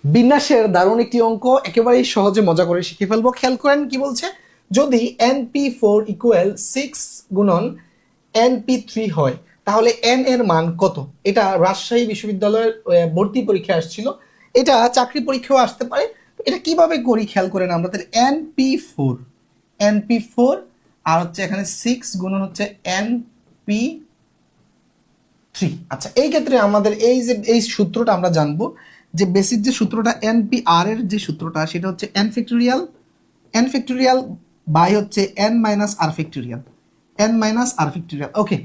বিন্যাসের দারুণ একটি অঙ্ক একেবারেই সহজে মজা করে শিখে ফেলবো। খেয়াল করেন কি বলছে, যদি np4 ইকুয়াল 6 গুণন np3 হয় তাহলে n এর মান কত। এটা রাজশাহী বিশ্ববিদ্যালয়ের ভর্তি পরীক্ষা আসছিল, এটা চাকরি পরীক্ষাও আসতে পারে। এটা কিভাবে করি খেয়াল করেন আমরা, তাহলে np4 আর হচ্ছে এখানে 6 গুণন হচ্ছে np3। আচ্ছা, এই ক্ষেত্রে আমাদের এই সূত্রটা আমরা জানবো যে বেসিক যে সূত্রটা npr এর যে সূত্রটা সেটা হচ্ছে n ফ্যাক্টোরিয়াল বাই হচ্ছে n মাইনাস আর ফ্যাক্টোরিয়াল, ওকে।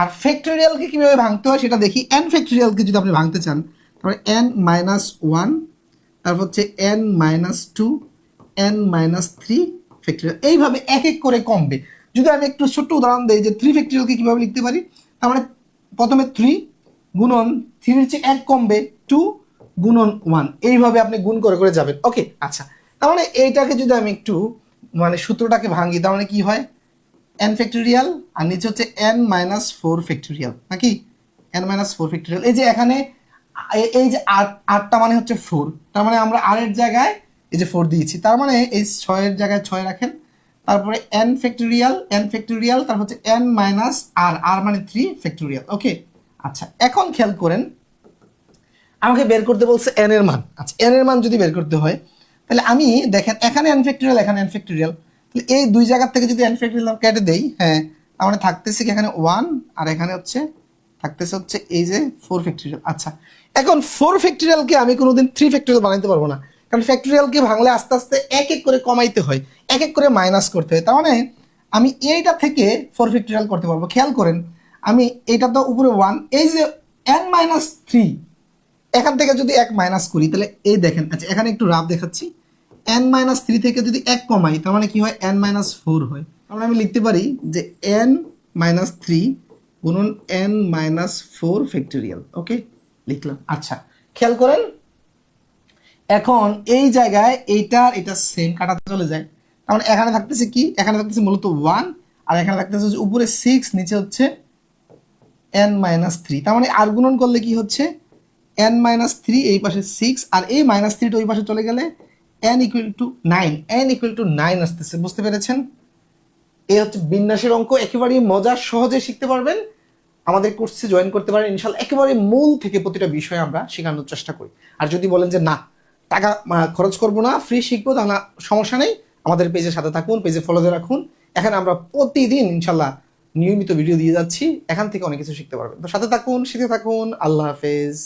আর ফ্যাক্টোরিয়ালকে কিভাবে ভাঙতে হয় সেটা দেখি। n ফ্যাক্টোরিয়ালকে যদি আপনি ভাঙতে চান তাহলে n মাইনাস 1, তারপর হচ্ছে n minus 2, n minus 3 factorial, এইভাবে এক এক করে কমবে। যদি আমি একটু ছোট্ট উদাহরণ দিই যে 3 ফ্যাক্টোরিয়ালকে কিভাবে লিখতে পারি, তার মানে প্রথমে 3 গুণন 3 এর চেয়ে 1 কমবে 2 গুণন 1, এইভাবে আপনি গুণ করে করে যাবেন। ওকে, আচ্ছা, তার মানে এইটাকে যদি আমি একটু মানে সূত্রটাকে ভাঙি তার মানে কি হয়, n ফ্যাক্টোরিয়াল আর নিচে হচ্ছে n মাইনাস 4 ফ্যাক্টোরিয়াল, নাকি n মাইনাস 4 ফ্যাক্টোরিয়াল। এই যে এখানে এই যে আটটা মানে হচ্ছে 4, তার মানে আমরা r এর জায়গায় এই যে 4 দিয়েছি, তার মানে এই 6 এর জায়গায় 6 রাখেন, তারপরে n ফ্যাক্টোরিয়াল তারপর হচ্ছে n মাইনাস r মানে 3 ফ্যাক্টোরিয়াল। ওকে, আচ্ছা, এখন খেয়াল করেন আমাকে বের করতে বলছে n এর মান। আচ্ছা, n এর মান যদি বের করতে হয় তাহলে আমি দেখেন এখানে n ফ্যাক্টোরিয়াল এখানে n ফ্যাক্টোরিয়াল, তাহলে এই দুই জায়গা থেকে যদি n ফ্যাক্টোরিয়াল কেটে দেই, হ্যাঁ, তার মানে থাকতেছে কি এখানে 1 আর এখানে হচ্ছে থাকতেছে হচ্ছে এই যে 4 ফ্যাক্টোরিয়াল। আচ্ছা, এখন 4 ফ্যাক্টোরিয়ালকে আমি কোনোদিন 3 ফ্যাক্টোরিয়াল বানাইতে পারবো না, কারণ ফ্যাক্টোরিয়ালকে ভাঙলে আস্তে আস্তে এক এক করে কমাইতে হয়, এক এক করে মাইনাস করতে হয়। তার মানে আমি এইটা থেকে 4 ফ্যাক্টোরিয়াল করতে পারবো। খেয়াল করেন আমি এইটা তো উপরে 1, এই যে n মাইনাস 3 এখান থেকে যদি 1 মাইনাস করি তাহলে এই দেখেন, আচ্ছা এখানে একটু রাফ দেখাচ্ছি, n মাইনাস 3 থেকে যদি 1 কমাই তার মানে কি হয়, n মাইনাস 4 হয়। তার মানে আমি লিখতে পারি যে n মাইনাস 3 গুণন n মাইনাস 4 ফ্যাক্টোরিয়াল। ওকে, লিখলাম। আচ্ছা, খেয়াল করেন এখন এই জায়গায় এইটার এটা সেম কাটাতে চলে যায়, তার মানে এখানে থাকতেছে কি, এখানে থাকতেছে মূলত 1 আর এখানে থাকতেছে উপরে 6 নিচে হচ্ছে n মাইনাস 3, তার মানে আর গুণন করলে কি হচ্ছে n মাইনাস 3 এই পাশে 6 আর এই মাইনাস 3টা ওই পাশে চলে গেলে n ইকুয়াল টু 9 আসতেছে। বুঝতে পেরেছেন? এই হচ্ছে বিন্যাসের অঙ্ক, একেবারেই মজার, সহজে শিখতে পারবেন। আমাদের কোর্সে জয়েন করতে পারেন ইনশাল্লাহ। একেবারে মূল থেকে প্রতিটা বিষয় আমরা শেখানোর চেষ্টা করি। আর যদি বলেন যে না, টাকা খরচ করব না, ফ্রি শিখবো, তাহলে সমস্যা নেই, আমাদের পেজের সাথে থাকুন, পেজে ফলো দিয়ে রাখুন। এখানে আমরা প্রতিদিন ইনশাল্লাহ নিয়মিত ভিডিও দিয়ে যাচ্ছি, এখান থেকে অনেক কিছু শিখতে পারবেন। তো সাথে থাকুন, শিখতে থাকুন। আল্লাহ হাফেজ।